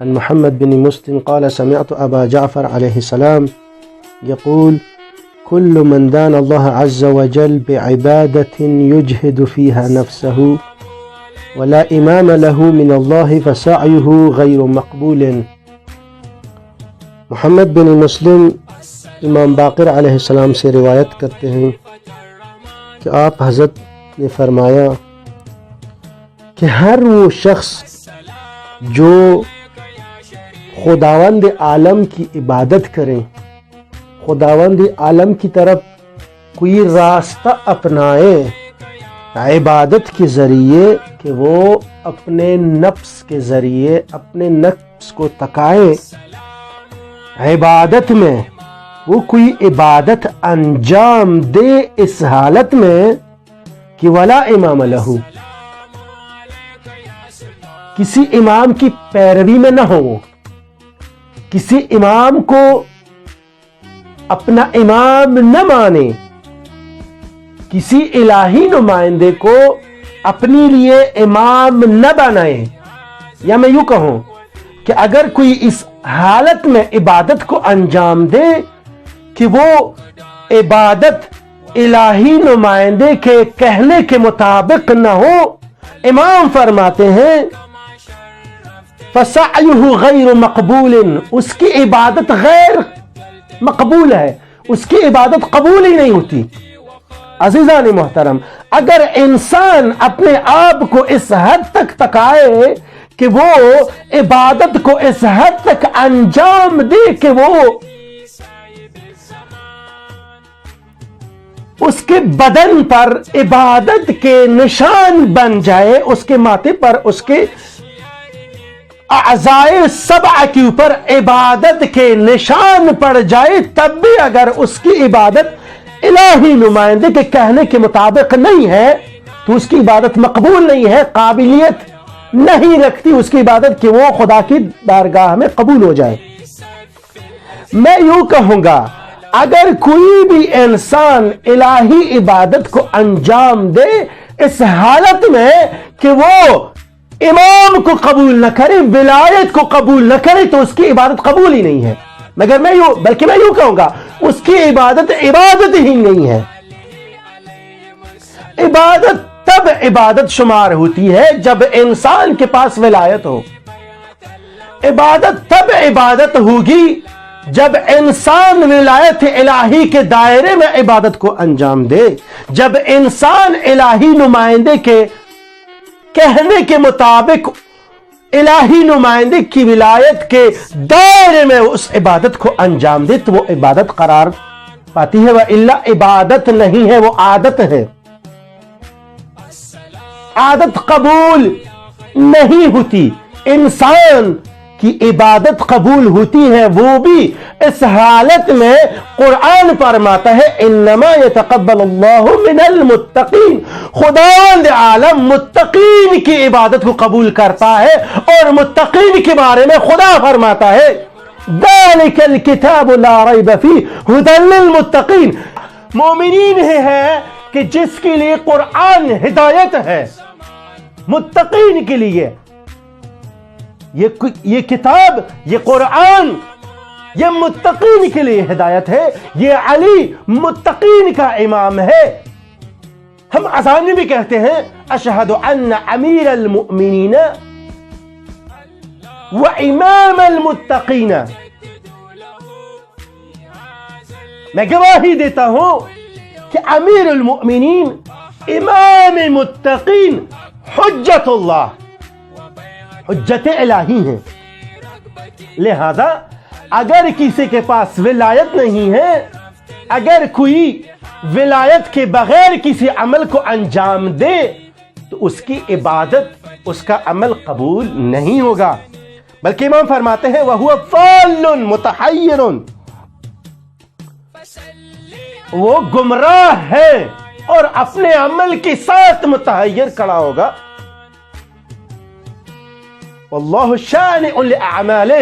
عن محمد بن مسلم قال سمعت أبا جعفر عليه السلام يقول كل من دان الله عز وجل بعبادة يجهد فيها نفسه ولا إمام له من الله فسعيه غير مقبول۔ محمد بن مسلم امام باقر علیہ السلام سے روایت کرتے ہیں کہ آپ حضرت نے فرمایا کہ ہر وہ شخص جو خداوند عالم کی عبادت کریں، خداوند عالم کی طرف کوئی راستہ اپنائے عبادت کے ذریعے کہ وہ اپنے نفس کے ذریعے اپنے نفس کو تکائے عبادت میں، وہ کوئی عبادت انجام دے اس حالت میں کہ ولا امام لہو، کسی امام کی پیروی میں نہ ہو، کسی امام کو اپنا امام نہ مانے، کسی الہی نمائندے کو اپنے لیے امام نہ بنائے، یا میں یوں کہوں کہ اگر کوئی اس حالت میں عبادت کو انجام دے کہ وہ عبادت الہی نمائندے کے کہنے کے مطابق نہ ہو، امام فرماتے ہیں فَسَعْيُهُ غَيْرُ مَقْبُولٍ، اس کی عبادت غیر مقبول ہے، اس کی عبادت قبول ہی نہیں ہوتی۔ عزیزان محترم، اگر انسان اپنے آپ کو اس حد تک تکائے کہ وہ عبادت کو اس حد تک انجام دے کہ وہ اس کے بدن پر عبادت کے نشان بن جائے، اس کے ماتھے پر اس کے اعضائے سبع کے اوپر عبادت کے نشان پڑ جائے، تب بھی اگر اس کی عبادت الہی نمائندے کے کہنے کے مطابق نہیں ہے تو اس کی عبادت مقبول نہیں ہے، قابلیت نہیں رکھتی اس کی عبادت کہ وہ خدا کی بارگاہ میں قبول ہو جائے۔ میں یوں کہوں گا اگر کوئی بھی انسان الہی عبادت کو انجام دے اس حالت میں کہ وہ امام کو قبول نہ کرے، ولایت کو قبول نہ کرے، تو اس کی عبادت قبول ہی نہیں ہے، بلکہ میں یوں کہوں گا اس کی عبادت ہی نہیں ہے۔ عبادت تب عبادت شمار ہوتی ہے جب انسان کے پاس ولایت ہو، عبادت تب عبادت ہوگی جب انسان ولایت الہی کے دائرے میں عبادت کو انجام دے، جب انسان الہی نمائندے کے کہنے کے مطابق الہی نمائندے کی ولایت کے دائرے میں اس عبادت کو انجام دے تو وہ عبادت قرار پاتی ہے، وَإِلَّا عبادت نہیں ہے، وہ عادت ہے۔ عادت قبول نہیں ہوتی، انسان کی عبادت قبول ہوتی ہے وہ بھی اس حالت میں قرآن فرماتا ہے انما یتقبل اللہ من المتقین، خداوند عالم متقین کی عبادت کو قبول کرتا ہے، اور متقین کے بارے میں خدا فرماتا ہے ذالک الکتاب لا ریب فیہ ھدی للمتقین، مومنین ہے کہ جس کے لیے قرآن ہدایت ہے، متقین کے لیے یہ کتاب، یہ قرآن، یہ متقین کے لیے ہدایت ہے، یہ علی متقین کا امام ہے۔ ہم اذان میں بھی کہتے ہیں اشہد ان امیر المؤمنین و امام المتقین، میں گواہی دیتا ہوں کہ امیر المؤمنین، امام متقین، حجت اللہ، حجت الہی ہیں۔ لہذا اگر کسی کے پاس ولایت نہیں ہے، اگر کوئی ولایت کے بغیر کسی عمل کو انجام دے تو اس کی عبادت، اس کا عمل قبول نہیں ہوگا، بلکہ امام فرماتے ہیں وَهُوَ ضَالٌ مُتَحَيِّرٌ، وہ گمراہ ہے اور اپنے عمل کے ساتھ متحیر کھڑا ہوگا۔ واللہ شانع لأعمالہ،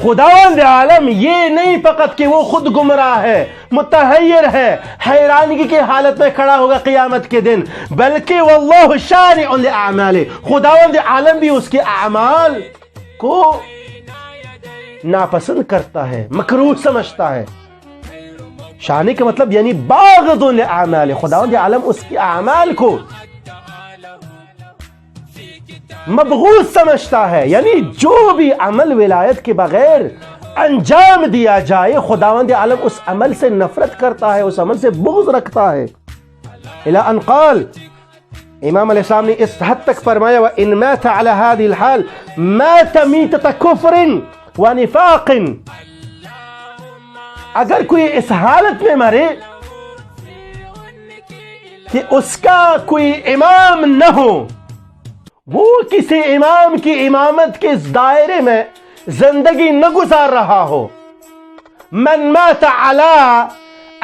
خداوند عالم یہ نہیں فقط کہ وہ خود گمراہ ہے، متحیر ہے، حیرانگی کی حالت میں کھڑا ہوگا قیامت کے دن، بلکہ واللہ شانع لأعمالہ، خداوند عالم بھی اس کے اعمال کو ناپسند کرتا ہے، مکروہ سمجھتا ہے۔ شانی کا مطلب یعنی باغض لأعمال، خداوند عالم اس کی اعمال کو مبغوض سمجھتا ہے، یعنی جو بھی عمل ولایت کے بغیر انجام دیا جائے خداوند عالم اس عمل سے نفرت کرتا ہے، اس عمل سے بغض رکھتا ہے۔ الى ان قال، امام علیہ السلام نے اس حد تک فرمایا وَإِن مَاتَ عَلَى هَذِهِ الْحَالِ مَاتَ مِيتَةَ كُفْرٍ وَنِفَاقٍ، اگر کوئی اس حالت میں مرے کہ اس کا کوئی امام نہ ہو، وہ کسی امام کی امامت کے دائرے میں زندگی نہ گزار رہا ہو، من مات على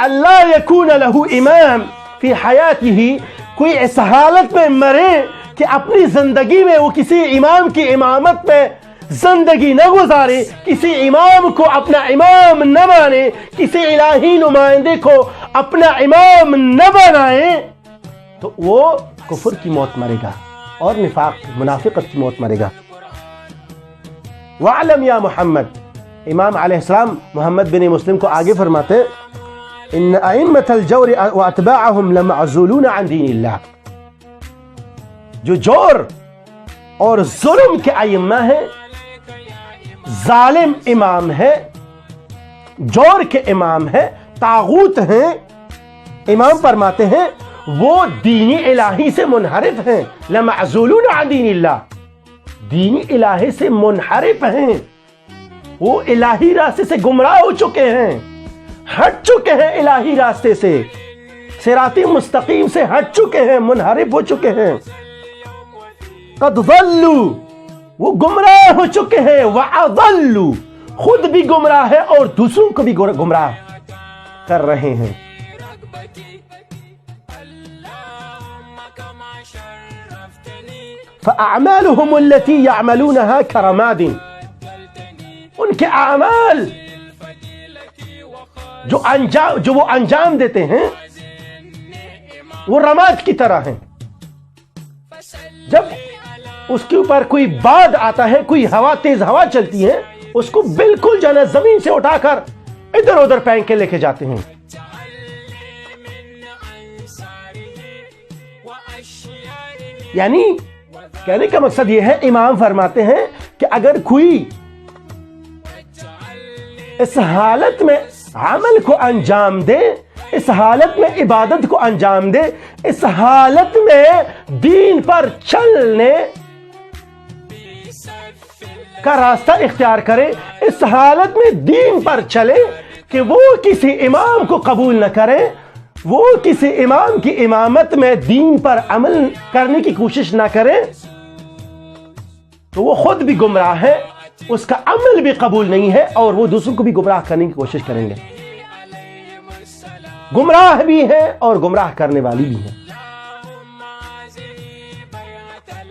اللہ یکون له امام فی حیاتہ، کوئی اس حالت میں مرے کہ اپنی زندگی میں وہ کسی امام کی امامت میں زندگی نہ گزارے، کسی امام کو اپنا امام نہ مانے، کسی الہی نمائندے کو اپنا امام نہ بنائے، تو وہ کفر کی موت مرے گا اور نفاق منافقت کی موت مرے گا۔ وَعْلَمْ یا محمد، امام علیہ السلام محمد بن مسلم کو آگے فرماتے ان ائمۃ الجور واتباعهم لمعزولون عن دین اللہ، جو جور اور ظلم کے ائمہ ہیں، ظالم امام ہے، جور کے امام ہے، طاغوت ہیں، امام فرماتے ہیں وہ دین الہی سے منحرف ہیں، لمعزولون عن دین اللہ، دین الہی سے منحرف ہیں، وہ الہی راستے سے گمراہ ہو چکے ہیں، ہٹ چکے ہیں الہی راستے سے، صراط مستقیم سے ہٹ چکے ہیں، منحرف ہو چکے ہیں، قد ضلوا، وہ گمراہ ہو چکے ہیں، وَأَضَلُّوا، خود بھی گمراہ ہے اور دوسروں کو بھی گمراہ کر رہے ہیں۔ فَأَعْمَالُهُمُ الَّتِي يَعْمَلُونَهَا كَرَمَادٍ، ان کے اعمال جو وہ انجام دیتے ہیں وہ رماد کی طرح ہیں، جب اس کے اوپر کوئی باد آتا ہے، کوئی ہوا، تیز ہوا چلتی ہے، اس کو بالکل جو ہے نا زمین سے اٹھا کر ادھر ادھر پھینک کے لے کے جاتے ہیں۔ یعنی کہنے کا مقصد یہ ہے، امام فرماتے ہیں کہ اگر کوئی اس حالت میں عمل کو انجام دے، اس حالت میں عبادت کو انجام دے، اس حالت میں دین پر چلنے کا راستہ اختیار کرے، اس حالت میں دین پر چلے کہ وہ کسی امام کو قبول نہ کرے، وہ کسی امام کی امامت میں دین پر عمل کرنے کی کوشش نہ کرے، تو وہ خود بھی گمراہ ہے، اس کا عمل بھی قبول نہیں ہے اور وہ دوسروں کو بھی گمراہ کرنے کی کوشش کریں گے، گمراہ بھی ہیں اور گمراہ کرنے والی بھی ہیں۔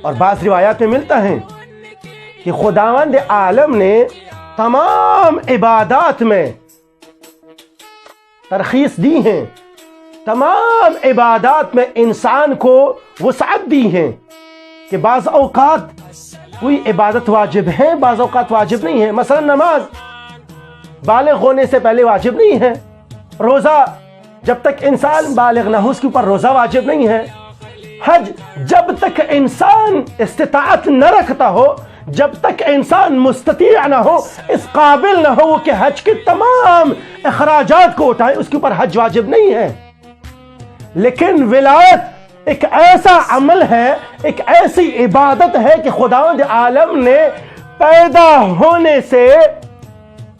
اور بعض روایات میں ملتا ہے کہ خداوند عالم نے تمام عبادات میں ترخیص دی ہیں، تمام عبادات میں انسان کو وسعت دی ہیں کہ بعض اوقات کوئی عبادت واجب ہے، بعض اوقات واجب نہیں ہے، مثلا نماز بالغ ہونے سے پہلے واجب نہیں ہے، روزہ جب تک انسان بالغ نہ ہو اس کے اوپر روزہ واجب نہیں ہے، حج جب تک انسان استطاعت نہ رکھتا ہو، جب تک انسان مستطیع نہ ہو، اس قابل نہ ہو کہ حج کے تمام اخراجات کو اٹھائے، اس کے اوپر حج واجب نہیں ہے۔ لیکن ولایت ایک ایسا عمل ہے، ایک ایسی عبادت ہے کہ خداوند عالم نے پیدا ہونے سے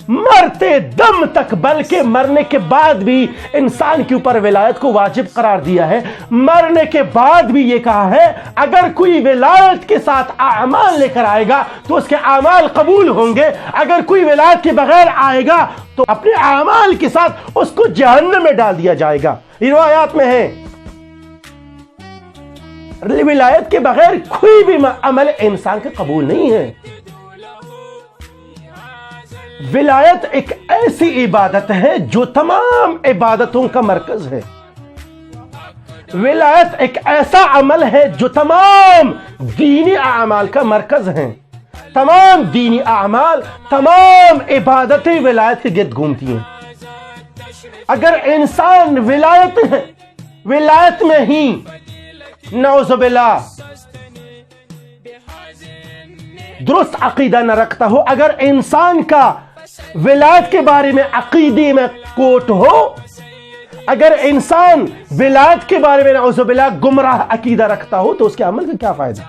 مرتے دم تک، بلکہ مرنے کے بعد بھی انسان کے اوپر ولایت کو واجب قرار دیا ہے۔ مرنے کے بعد بھی یہ کہا ہے اگر کوئی ولایت کے ساتھ اعمال لے کر آئے گا تو اس کے اعمال قبول ہوں گے، اگر کوئی ولایت کے بغیر آئے گا تو اپنے اعمال کے ساتھ اس کو جہنم میں ڈال دیا جائے گا۔ روایات میں ہے ولایت کے بغیر کوئی بھی عمل انسان کا قبول نہیں ہے۔ ولایت ایک ایسی عبادت ہے جو تمام عبادتوں کا مرکز ہے، ولایت ایک ایسا عمل ہے جو تمام دینی اعمال کا مرکز ہے، تمام دینی اعمال، تمام عبادتیں ولایت کے گرد گھومتی ہیں۔ اگر انسان ولایت میں ہی نعوذ باللہ درست عقیدہ نہ رکھتا ہو، اگر انسان کا ولایت کے بارے میں عقیدے میں کوٹ ہو، اگر انسان ولایت کے بارے میں نعوذ باللہ گمراہ عقیدہ رکھتا ہو، تو اس کے عمل کا کیا فائدہ؟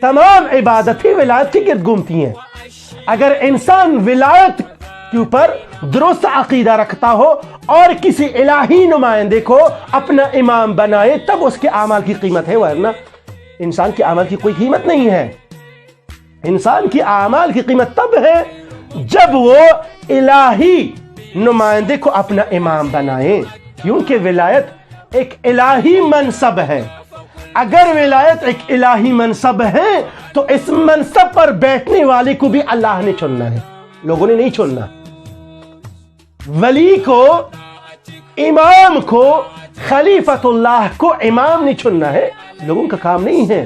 تمام عبادتیں ولایت کے گرد گھومتی ہیں۔ اگر انسان ولایت کے اوپر درست عقیدہ رکھتا ہو اور کسی الہی نمائندے کو اپنا امام بنائے، تب اس کے اعمال کی قیمت ہے، ورنہ انسان کے اعمال کی کوئی قیمت نہیں ہے۔ انسان کی اعمال کی قیمت تب ہے جب وہ الہی نمائندے کو اپنا امام بنائے، کیونکہ ولایت ایک الہی منصب ہے۔ اگر ولایت ایک الہی منصب ہے تو اس منصب پر بیٹھنے والے کو بھی اللہ نے چننا ہے، لوگوں نے نہیں چننا۔ ولی کو، امام کو، خلیفۃ اللہ کو امام نے چننا ہے، لوگوں کا کام نہیں ہے۔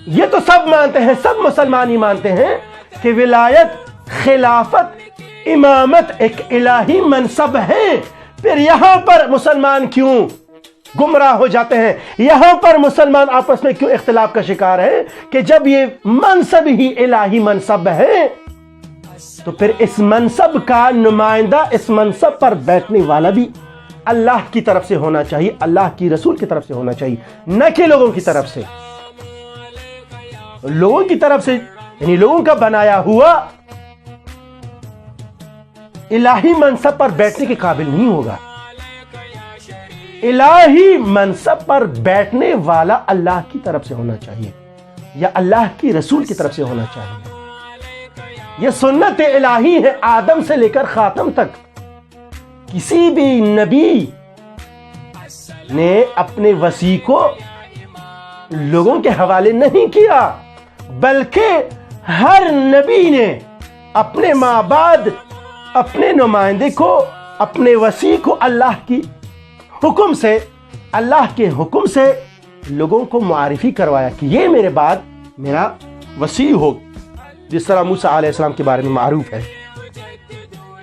یہ تو سب مانتے ہیں، سب مسلمان ہی مانتے ہیں کہ ولایت، خلافت، امامت ایک الہی منصب ہے۔ پھر یہاں پر مسلمان کیوں گمراہ ہو جاتے ہیں؟ یہاں پر مسلمان آپس میں کیوں اختلاف کا شکار ہے کہ جب یہ منصب ہی الہی منصب ہے تو پھر اس منصب کا نمائندہ، اس منصب پر بیٹھنے والا بھی اللہ کی طرف سے ہونا چاہیے، اللہ کی رسول کی طرف سے ہونا چاہیے، نہ کہ لوگوں کی طرف سے۔ لوگوں کی طرف سے یعنی لوگوں کا بنایا ہوا الہی منصب پر بیٹھنے کے قابل نہیں ہوگا۔ الہی منصب پر بیٹھنے والا اللہ کی طرف سے ہونا چاہیے یا اللہ کی رسول کی طرف سے ہونا چاہیے۔ یہ سنت الہی ہے، آدم سے لے کر خاتم تک کسی بھی نبی نے اپنے وصی کو لوگوں کے حوالے نہیں کیا، بلکہ ہر نبی نے اپنے مابعد اپنے نمائندے کو، اپنے وصی کو اللہ کے حکم سے لوگوں کو معرفی کروایا کہ یہ میرے بعد میرا وصی ہو، جس طرح موسیٰ علیہ السلام کے بارے میں معروف ہے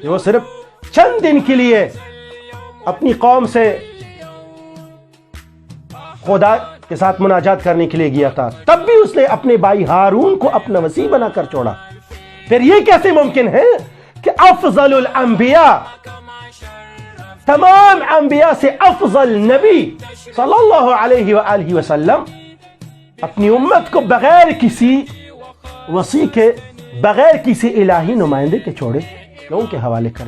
کہ وہ صرف چند دن کے لیے اپنی قوم سے خدا کے ساتھ مناجات کرنے کے لیے گیا تھا، تب بھی اس نے اپنے بھائی ہارون کو اپنا وصی بنا کر چھوڑا۔ پھر یہ کیسے ممکن ہے کہ افضل الانبیاء، تمام انبیاء سے افضل نبی صلی اللہ علیہ وآلہ وسلم اپنی امت کو بغیر کسی وصی کے، بغیر کسی الہی نمائندے کے چھوڑے، لوگوں کے حوالے کر